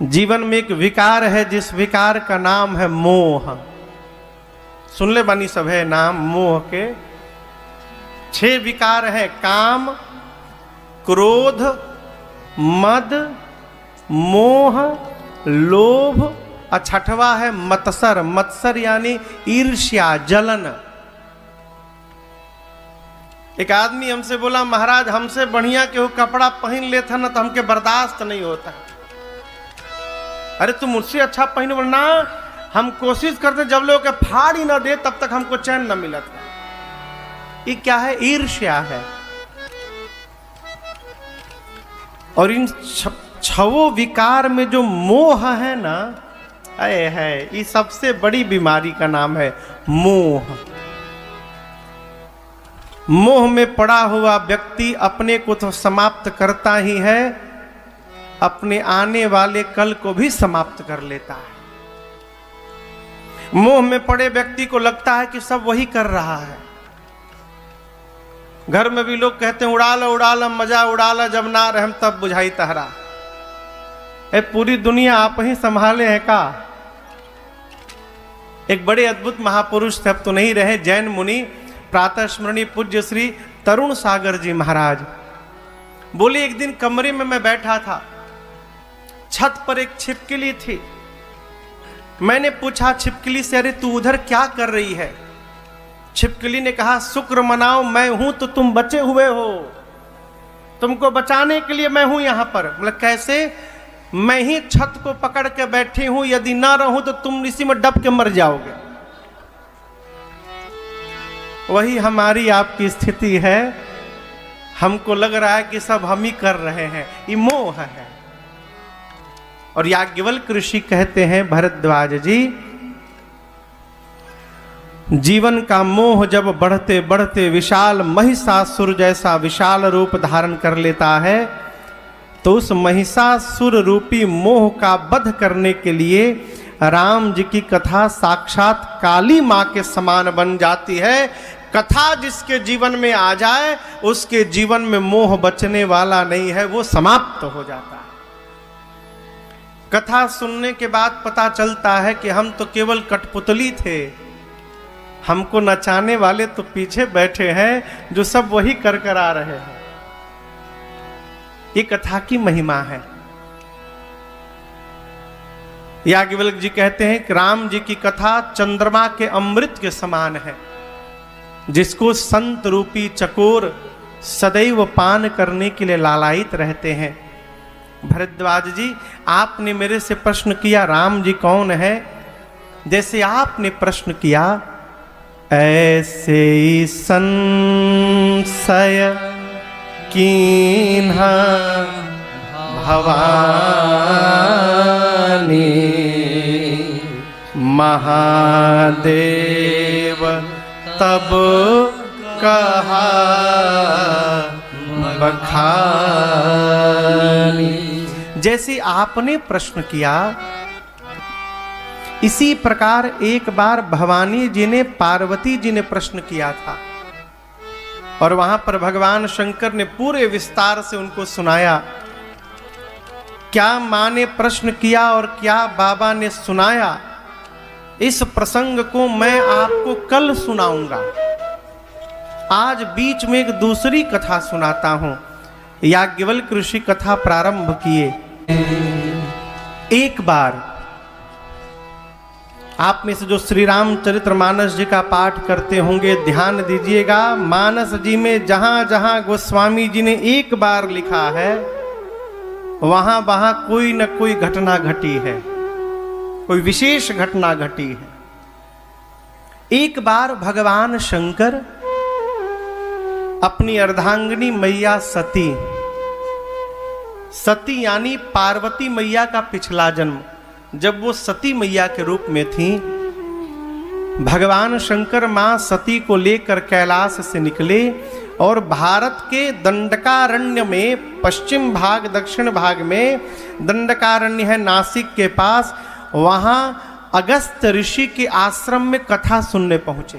जीवन में एक विकार है, जिस विकार का नाम है मोह। सुन ले बनी सब है नाम मोह के। 6 विकार है, काम, क्रोध, मद, मोह, लोभ, और 6वां है मत्सर। मत्सर यानी ईर्ष्या, जलन। एक आदमी हमसे बोला, महाराज हमसे बढ़िया केहू कपड़ा पहन लेता ना तो हमके बर्दाश्त नहीं होता। अरे तुम मुझसे अच्छा पहन, वरना हम कोशिश करते जब लोग के फाड़ ही ना दे तब तक हमको चैन न मिलता। ये क्या है? ईर्ष्या है। और इन 6 विकार में जो मोह है ना, है ये सबसे बड़ी बीमारी का नाम है मोह। मोह में पड़ा हुआ व्यक्ति अपने को तो समाप्त करता ही है, अपने आने वाले कल को भी समाप्त कर लेता है। मोह में पड़े व्यक्ति को लगता है कि सब वही कर रहा है। घर में भी लोग कहते हैं उड़ा ला मजा उड़ा ला, जब ना रहम तब बुझाई तहरा। पूरी दुनिया आप ही संभाले हैं का? एक बड़े अद्भुत महापुरुष थे, अब तो नहीं रहे, जैन मुनि प्रातः स्मरणीय पूज्य श्री तरुण सागर जी महाराज बोले, एक दिन कमरे में मैं बैठा था, छत पर एक छिपकली थी। मैंने पूछा छिपकली से, अरे तू उधर क्या कर रही है? छिपकली ने कहा, शुक्र मनाओ, मैं हूं तो तुम बचे हुए हो, तुमको बचाने के लिए मैं हूं यहां पर। मतलब कैसे? मैं ही छत को पकड़ के बैठी हूं, यदि ना रहूं तो तुम इसी में डब के मर जाओगे। वही हमारी आपकी स्थिति है। हमको लग रहा है कि सब हम ही कर रहे हैं, ये मोह है। और याज्ञवल्क्य ऋषि कहते हैं, भरद्वाज जी, जीवन का मोह जब बढ़ते बढ़ते विशाल महिषासुर जैसा विशाल रूप धारण कर लेता है, तो उस महिषासुर रूपी मोह का वध करने के लिए राम जी की कथा साक्षात काली मां के समान बन जाती है। कथा जिसके जीवन में आ जाए, उसके जीवन में मोह बचने वाला नहीं है, वो समाप्त हो जाता है। कथा सुनने के बाद पता चलता है कि हम तो केवल कठपुतली थे, हमको नचाने वाले तो पीछे बैठे हैं जो सब वही कर कर आ रहे हैं। ये कथा की महिमा है। याज्ञवल्क्य जी कहते हैं कि राम जी की कथा चंद्रमा के अमृत के समान है, जिसको संत रूपी चकोर सदैव पान करने के लिए लालायित रहते हैं। भरद्वाज जी, आपने मेरे से प्रश्न किया राम जी कौन है, जैसे आपने प्रश्न किया ऐसे ही संशय कीन्हा भवानी, महादेव तब कहा बखानी। जैसे आपने प्रश्न किया, इसी प्रकार एक बार भवानी जी ने पार्वती जी ने प्रश्न किया था, और वहां पर भगवान शंकर ने पूरे विस्तार से उनको सुनाया। क्या मां ने प्रश्न किया और क्या बाबा ने सुनाया, इस प्रसंग को मैं आपको कल सुनाऊंगा। आज बीच में एक दूसरी कथा सुनाता हूं। याज्ञवल्क्य ऋषि कथा प्रारंभ किए। एक बार आप में से जो श्री रामचरितमानस जी का पाठ करते होंगे, ध्यान दीजिएगा, मानस जी में जहां जहां गोस्वामी जी ने एक बार लिखा है, वहां वहां कोई न कोई घटना घटी है, कोई विशेष घटना घटी है। एक बार भगवान शंकर अपनी अर्धांगिनी मैया सती, सती यानी पार्वती मैया का पिछला जन्म, जब वो सती मैया के रूप में थी, भगवान शंकर मां सती को लेकर कैलाश से निकले और भारत के दंडकारण्य में, पश्चिम भाग दक्षिण भाग में दंडकारण्य है नासिक के पास, वहां अगस्त ऋषि के आश्रम में कथा सुनने पहुंचे।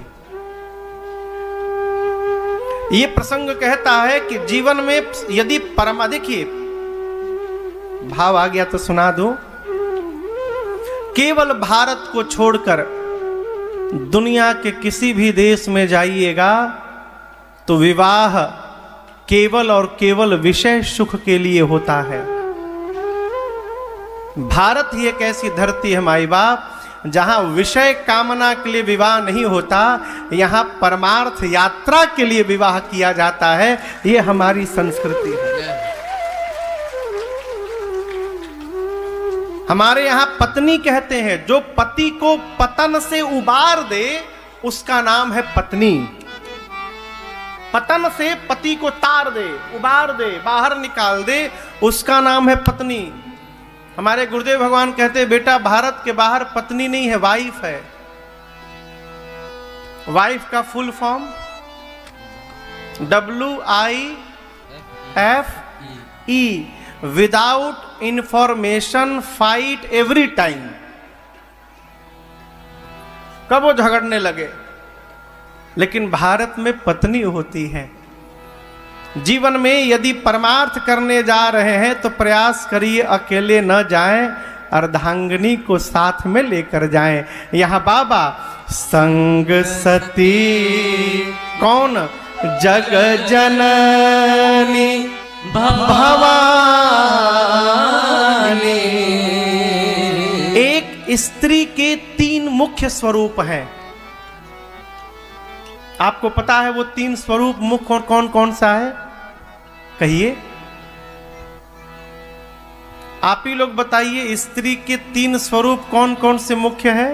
ये प्रसंग कहता है कि जीवन में यदि देखिए भाव आ गया तो सुना दो। केवल भारत को छोड़कर दुनिया के किसी भी देश में जाइएगा तो विवाह केवल और केवल विषय सुख के लिए होता है। भारत ही एक ऐसी धरती है माई बाप जहां विषय कामना के लिए विवाह नहीं होता, यहां परमार्थ यात्रा के लिए विवाह किया जाता है। ये हमारी संस्कृति है। हमारे यहां पत्नी कहते हैं, जो पति को पतन से उबार दे उसका नाम है पत्नी। पतन से पति को तार दे, उबार दे, बाहर निकाल दे, उसका नाम है पत्नी। हमारे गुरुदेव भगवान कहते हैं, बेटा भारत के बाहर पत्नी नहीं है, वाइफ है। वाइफ का full form WIFE, without information fight every time. कब वो झगड़ने लगे, लेकिन भारत में पत्नी होती है। जीवन में यदि परमार्थ करने जा रहे हैं तो प्रयास करिए अकेले न जाएं, अर्धांगिनी को साथ में लेकर जाएं। यहां बाबा संग सती कौन जग जननी भवानी। एक स्त्री के 3 मुख्य स्वरूप हैं। आपको पता है वो 3 स्वरूप मुख्य कौन कौन सा है? कहिए, आप ही लोग बताइए, स्त्री के 3 स्वरूप कौन कौन से मुख्य है?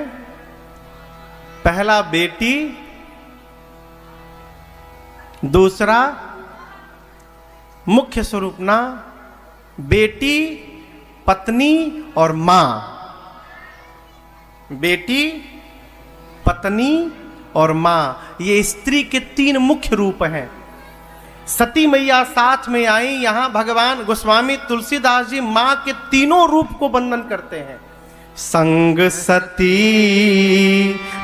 पहला बेटी, दूसरा मुख्य स्वरूप ना, बेटी, पत्नी और मां। बेटी, पत्नी और मां, ये स्त्री के 3 मुख्य रूप हैं। सती मैया साथ में आई। यहां भगवान गोस्वामी तुलसीदास जी मां के तीनों रूप को वर्णन करते हैं। संग सती,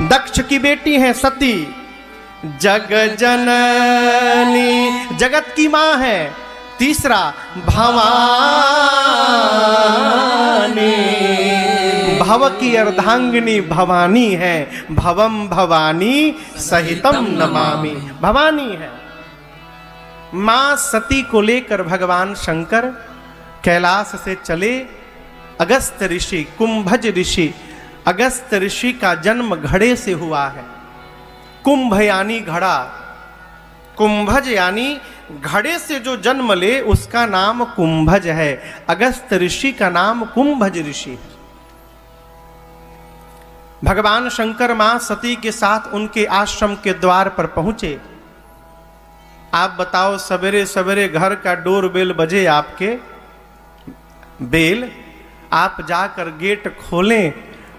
दक्ष की बेटी है सती। जग जननी, जगत की मां है। तीसरा भवानी, भव की अर्धांगिनी भवानी है। भवम भवानी सहितम नमामि, भवानी है। मां सती को लेकर भगवान शंकर कैलाश से चले। अगस्त ऋषि, कुंभज ऋषि, अगस्त ऋषि का जन्म घड़े से हुआ है। कुंभ यानी घड़ा, कुंभज यानी घड़े से जो जन्म ले उसका नाम कुंभज है। अगस्त ऋषि का नाम कुंभज ऋषि है। भगवान शंकर मां सती के साथ उनके आश्रम के द्वार पर पहुंचे। आप बताओ, सवेरे सवेरे घर का डोर बेल बजे, आपके बेल, आप जाकर गेट खोलें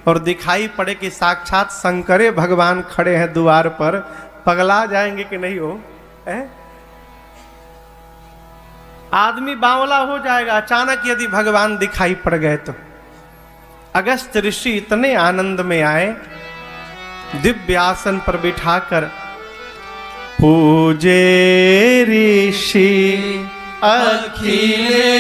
और दिखाई पड़े कि साक्षात शंकरे भगवान खड़े हैं द्वार पर, पगला जाएंगे कि नहीं हो? आदमी बावला हो जाएगा अचानक यदि भगवान दिखाई पड़ गए तो। अगस्त ऋषि इतने आनंद में आए, दिव्य आसन पर बिठाकर पूजे ऋषि अखिलेश्वर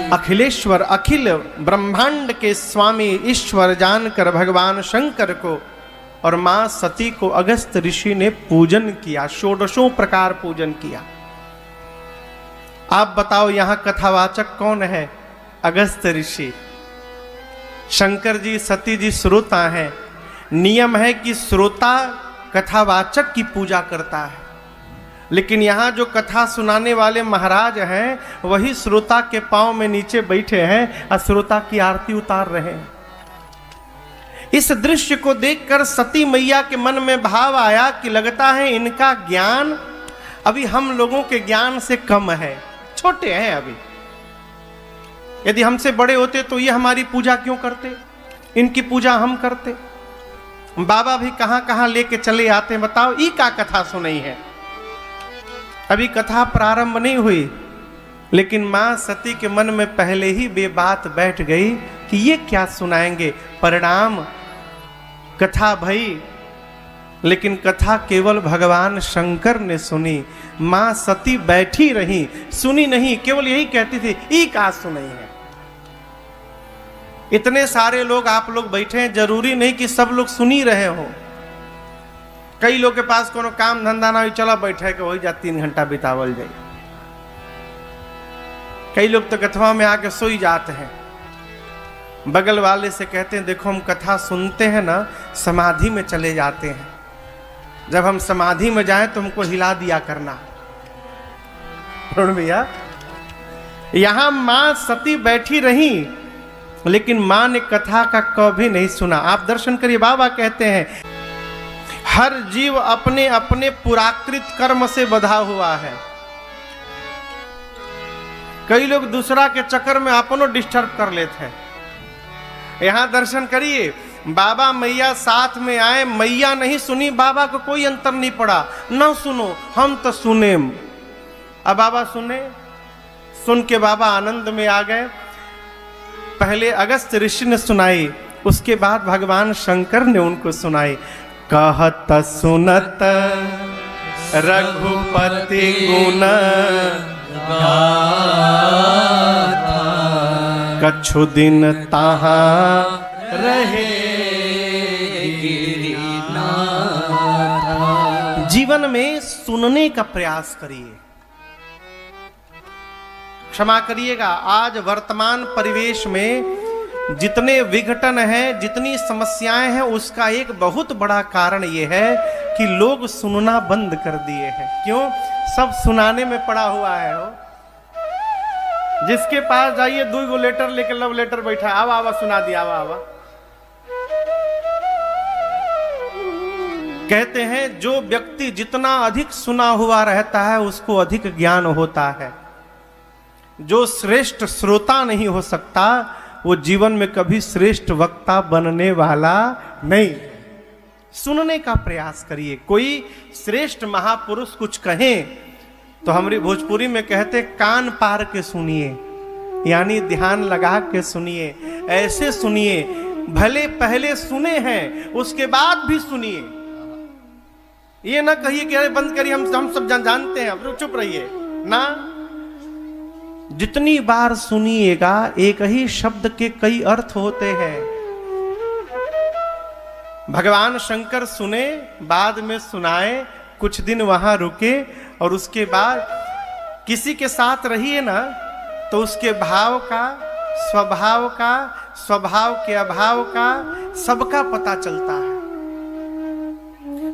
अखिलेश्वर, अखिल ब्रह्मांड के स्वामी ईश्वर जानकर भगवान शंकर को और मां सती को अगस्त ऋषि ने पूजन किया। 16 प्रकार पूजन किया। आप बताओ, यहां कथावाचक कौन है? अगस्त ऋषि। शंकर जी, सती जी श्रोता हैं। नियम है कि श्रोता कथावाचक की पूजा करता है, लेकिन यहां जो कथा सुनाने वाले महाराज हैं वही श्रोता के पांव में नीचे बैठे हैं और श्रोता की आरती उतार रहे हैं। इस दृश्य को देखकर सती मैया के मन में भाव आया कि लगता है इनका ज्ञान अभी हम लोगों के ज्ञान से कम है, छोटे हैं अभी। यदि हमसे बड़े होते तो ये हमारी पूजा क्यों करते, इनकी पूजा हम करते। बाबा भी कहां कहां लेके चले आते, बताओ ई का कथा सुनाई है। अभी कथा प्रारंभ नहीं हुई, लेकिन मां सती के मन में पहले ही वे बात बैठ गई कि ये क्या सुनाएंगे। परिणाम कथा भई, लेकिन कथा केवल भगवान शंकर ने सुनी। मां सती बैठी रही, सुनी नहीं, केवल यही कहती थी ई का सुनी है। इतने सारे लोग आप लोग बैठे हैं, जरूरी नहीं कि सब लोग सुनी रहे हो। कई लोग के पास कोनो काम धंधा ना हो, चला बैठे के वही जा 3 घंटा बितावल जाए। कई लोग तो कथवा में आके सोई जाते हैं। बगल वाले से कहते हैं देखो हम कथा सुनते हैं ना, समाधि में चले जाते हैं, जब हम समाधि में जाएं तो हमको हिला दिया करना। भैया यहां मां सती बैठी रही, लेकिन मां ने कथा का कभी नहीं सुना। आप दर्शन करिए, बाबा कहते हैं हर जीव अपने अपने पुराकृत कर्म से बंधा हुआ है। कई लोग दूसरा के चक्कर में अपनों डिस्टर्ब कर लेते हैं। यहां दर्शन करिए, बाबा मैया साथ में आए, मैया नहीं सुनी, बाबा को कोई अंतर नहीं पड़ा। ना सुनो, हम तो सुने। अब बाबा सुने, सुन के बाबा आनंद में आ गए। पहले अगस्त ऋषि ने सुनाई, उसके बाद भगवान शंकर ने उनको सुनाई। कहत सुनत रघुपति गुण कछु दिन तहाँ रहे गिरिनाथ। जीवन में सुनने का प्रयास करिए। क्षमा करिएगा, आज वर्तमान परिवेश में जितने विघटन हैं, जितनी समस्याएं हैं, उसका एक बहुत बड़ा कारण यह है कि लोग सुनना बंद कर दिए हैं। क्यों? सब सुनाने में पड़ा हुआ है। हो जिसके पास जाइए 2 लेटर लेकर लव लेटर बैठा, आवा आवा सुना दिया, आवा आवा। कहते हैं जो व्यक्ति जितना अधिक सुना हुआ रहता है उसको अधिक ज्ञान होता है। जो श्रेष्ठ श्रोता नहीं हो सकता वो जीवन में कभी श्रेष्ठ वक्ता बनने वाला नहीं। सुनने का प्रयास करिए। कोई श्रेष्ठ महापुरुष कुछ कहें तो हमारी भोजपुरी में कहते कान पार के सुनिए, यानी ध्यान लगा के सुनिए। ऐसे सुनिए, भले पहले सुने हैं उसके बाद भी सुनिए। ये ना कहिए कि अरे बंद करिए, हम सब जानते हैं, अब चुप रहिए ना। जितनी बार सुनिएगा एक ही शब्द के कई अर्थ होते हैं। भगवान शंकर सुने, बाद में सुनाए, कुछ दिन वहां रुके और उसके बाद किसी के साथ रहिए ना तो उसके भाव का, स्वभाव का, स्वभाव के अभाव का सबका पता चलता है।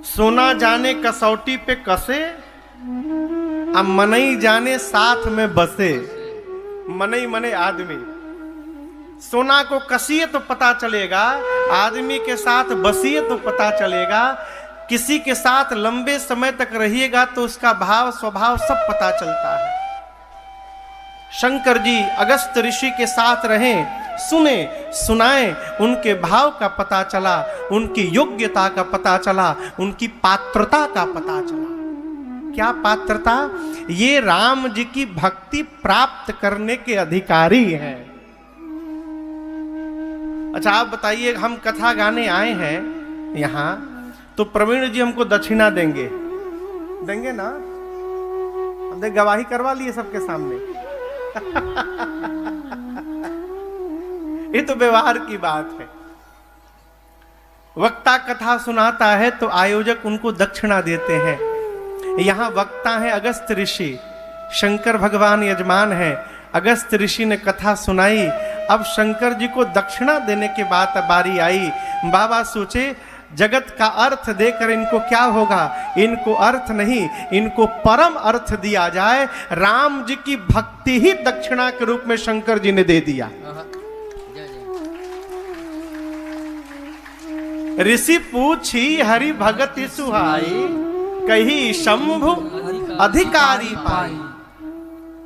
सोना जाने कसौटी पे कसे, अब मनई जाने साथ में बसे। मनई मने आदमी। सोना को कसिए तो पता चलेगा, आदमी के साथ बसिए तो पता चलेगा। किसी के साथ लंबे समय तक रहिएगा तो उसका भाव स्वभाव सब पता चलता है। शंकर जी अगस्त ऋषि के साथ रहें, सुने, सुनाए, उनके भाव का पता चला, उनकी योग्यता का पता चला, उनकी पात्रता का पता चला। क्या पात्रता? ये राम जी की भक्ति प्राप्त करने के अधिकारी हैं। अच्छा आप बताइए, हम कथा गाने आए हैं यहां तो प्रवीण जी हमको दक्षिणा देंगे, देंगे ना? हमने गवाही करवा ली है सबके सामने। ये तो व्यवहार की बात है। वक्ता कथा सुनाता है तो आयोजक उनको दक्षिणा देते हैं। यहां वक्ता है अगस्त ऋषि, शंकर भगवान यजमान है। अगस्त ऋषि ने कथा सुनाई, अब शंकर जी को दक्षिणा देने के बाद बारी आई। बाबा सोचे जगत का अर्थ देकर इनको क्या होगा, इनको अर्थ नहीं, इनको परम अर्थ दिया जाए। राम जी की भक्ति ही दक्षिणा के रूप में शंकर जी ने दे दिया। ऋषि पूछी हरि भगति सुहाई, कही शंभु अधिकारी पाई।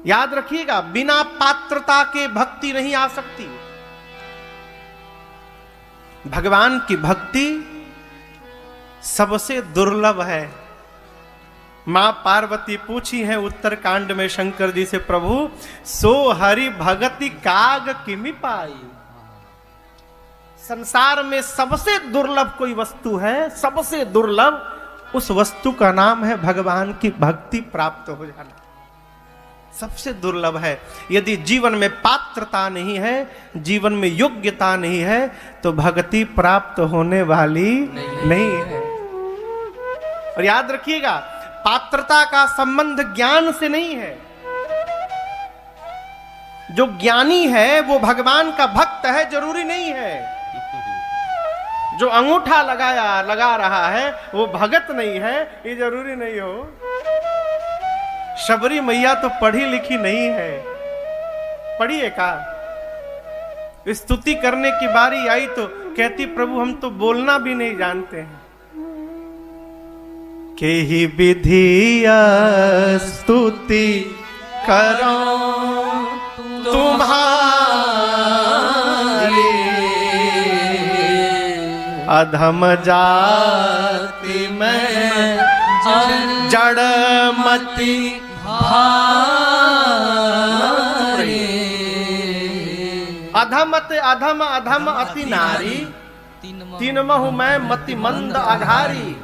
याद रखिएगा, बिना पात्रता के भक्ति नहीं आ सकती। भगवान की भक्ति सबसे दुर्लभ है। मां पार्वती पूछी है उत्तर कांड में शंकर जी से, प्रभु सो हरि भगति काग किमि पाई। संसार में सबसे दुर्लभ कोई वस्तु है, सबसे दुर्लभ, उस वस्तु का नाम है भगवान की भक्ति प्राप्त हो जाना। सबसे दुर्लभ है। यदि जीवन में पात्रता नहीं है, जीवन में योग्यता नहीं है, तो भक्ति प्राप्त होने वाली नहीं है। और याद रखिएगा, पात्रता का संबंध ज्ञान से नहीं है। जो ज्ञानी है वो भगवान का भक्त है, जरूरी नहीं है। जो अंगूठा लगा रहा है वो भगत नहीं है, ये जरूरी नहीं हो। शबरी मैया तो पढ़ी लिखी नहीं है, पढ़ी है का? स्तुति करने की बारी आई तो कहती प्रभु हम तो बोलना भी नहीं जानते हैं। के ही विधि स्तुति करो तुम्हारी, अधम जाति में जड़मति अधम अधम अति नारी, तीन महु मैं मति मंद अघारी।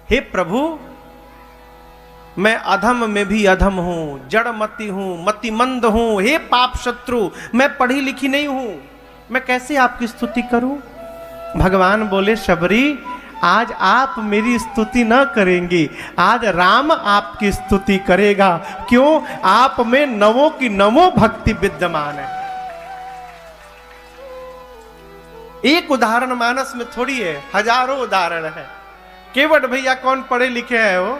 हे प्रभु, मैं अधम में भी अधम हूं, जड़मति हूं, मतिमंद हूं। हे पाप शत्रु, मैं पढ़ी लिखी नहीं हूं, मैं कैसे आपकी स्तुति करूं? भगवान बोले शबरी, आज आप मेरी स्तुति न करेंगी, आज राम आपकी स्तुति करेगा। क्यों? आप में नवों की नवों भक्ति विद्यमान है। एक उदाहरण मानस में थोड़ी है, हजारों उदाहरण है। केवट भैया कौन पढ़े लिखे हैं वो?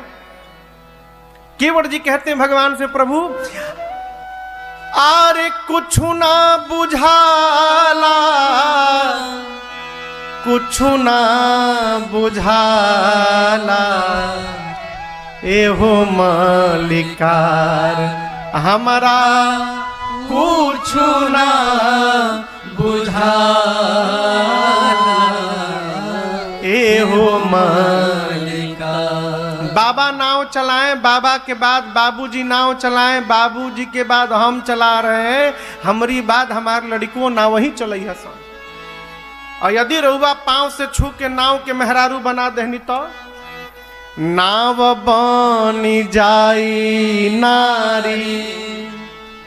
केवट जी कहते हैं भगवान से, प्रभु आरे कुछ ना बुझाला, कुछ ना बुझाला, एहो मालिकार हमारा कुछ ना बुझाला, एहो मालिकार। बाबा नाव चलाएं, बाबा के बाद बाबूजी नाव चलाएं, बाबूजी के बाद हम चला रहे हैं, हमारी बात हमारे लड़कों ना वही चलई हसन। और यदि रउआ पांव से छू के नाव के मेहरारू बना देनी तो नाव बनी जाई नारी,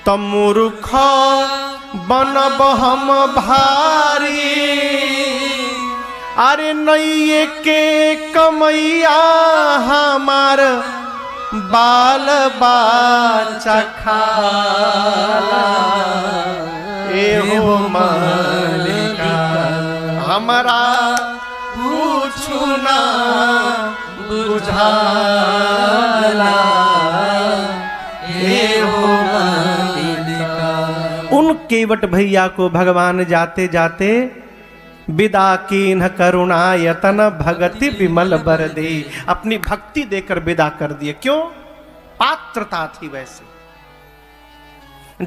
तो मूर्ख बनब हम भारी। अरे नैये के कमैया हमार बाल बच्चा खाला, एहो मालिका हमारा पूछू ना बुझाला, एहो मालिका। उन केवट भैया को भगवान जाते जाते विदा कीन्ह करुणायतन भगति विमल बर दे, अपनी भक्ति देकर विदा कर दिए। क्यों? पात्रता थी। वैसे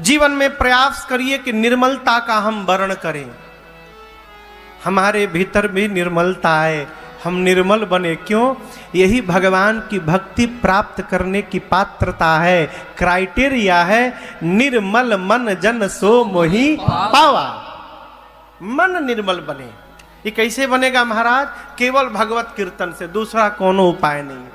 जीवन में प्रयास करिए कि निर्मलता का हम वर्ण करें, हमारे भीतर भी निर्मलता आए, हम निर्मल बने। क्यों? यही भगवान की भक्ति प्राप्त करने की पात्रता है, क्राइटेरिया है। निर्मल मन जन सो मोहि पावा। मन निर्मल बने। ये कैसे बनेगा महाराज? केवल भगवत कीर्तन से, दूसरा कोनो उपाय नहीं।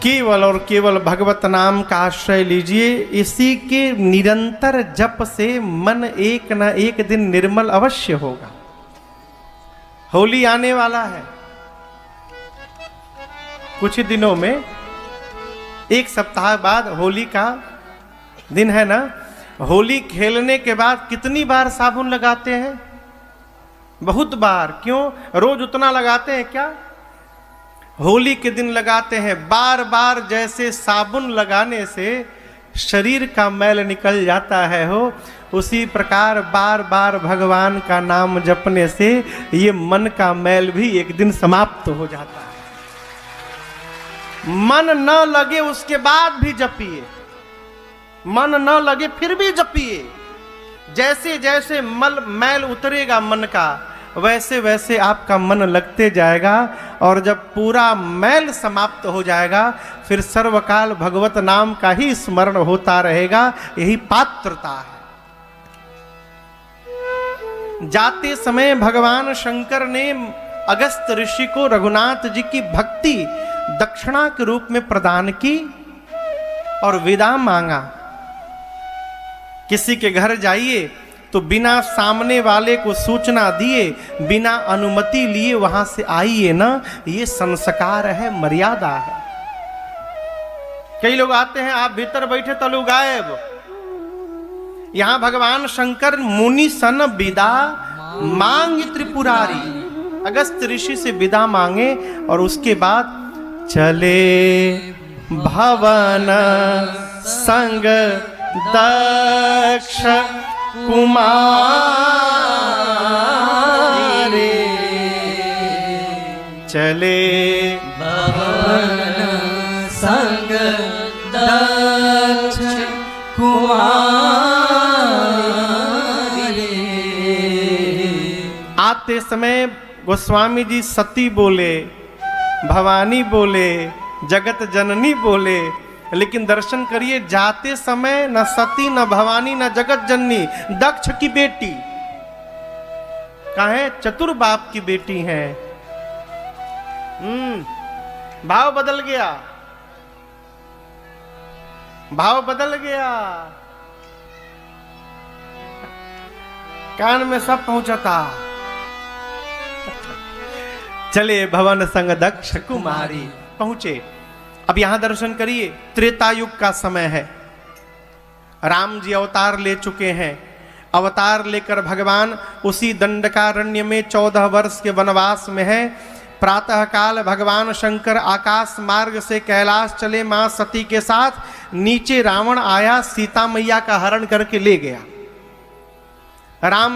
केवल और केवल भगवत नाम का आश्रय लीजिए। इसी के निरंतर जप से मन एक न एक दिन निर्मल अवश्य होगा। होली आने वाला है कुछ ही दिनों में, एक सप्ताह बाद होली का दिन है ना। होली खेलने के बाद कितनी बार साबुन लगाते हैं? बहुत बार। क्यों? रोज उतना लगाते हैं क्या? होली के दिन लगाते हैं। बार बार जैसे साबुन लगाने से शरीर का मैल निकल जाता है, हो उसी प्रकार बार बार भगवान का नाम जपने से ये मन का मैल भी एक दिन समाप्त हो जाता है। मन न लगे उसके बाद भी जपिए, मन न लगे फिर भी जपिए। जैसे जैसे मैल उतरेगा मन का, वैसे वैसे आपका मन लगते जाएगा। और जब पूरा मैल समाप्त हो जाएगा, फिर सर्वकाल भगवत नाम का ही स्मरण होता रहेगा। यही पात्रता है। जाते समय भगवान शंकर ने अगस्त ऋषि को रघुनाथ जी की भक्ति दक्षिणा के रूप में प्रदान की और विदा मांगा। किसी के घर जाइए तो बिना सामने वाले को सूचना दिए, बिना अनुमति लिए वहां से आइए ना, ये संस्कार है, मर्यादा है। कई लोग आते हैं, आप भीतर बैठे तो लोग गायब। यहां भगवान शंकर मुनि सन विदा मांग त्रिपुरारी, अगस्त ऋषि से विदा मांगे और उसके बाद चले भवन संग दक्ष कुमारे, चले भवन संग दक्ष कुमारे। आते समय गोस्वामी जी सती बोले, भवानी बोले, जगत जननी बोले, लेकिन दर्शन करिए जाते समय न सती न भवानी न जगत जननी, दक्ष की बेटी कहे चतुर बाप की बेटी है। भाव बदल गया, भाव बदल गया, कान में सब पहुंचता। चले भवन संग दक्ष कुमारी, पहुंचे। अब यहां दर्शन करिए, त्रेता युग का समय है। राम जी अवतार ले चुके हैं। अवतार लेकर भगवान उसी दंडकारण्य में 14 वर्ष के वनवास में है। प्रातः काल भगवान शंकर आकाश मार्ग से कैलाश चले मां सती के साथ। नीचे रावण आया, सीता मैया का हरण करके ले गया। राम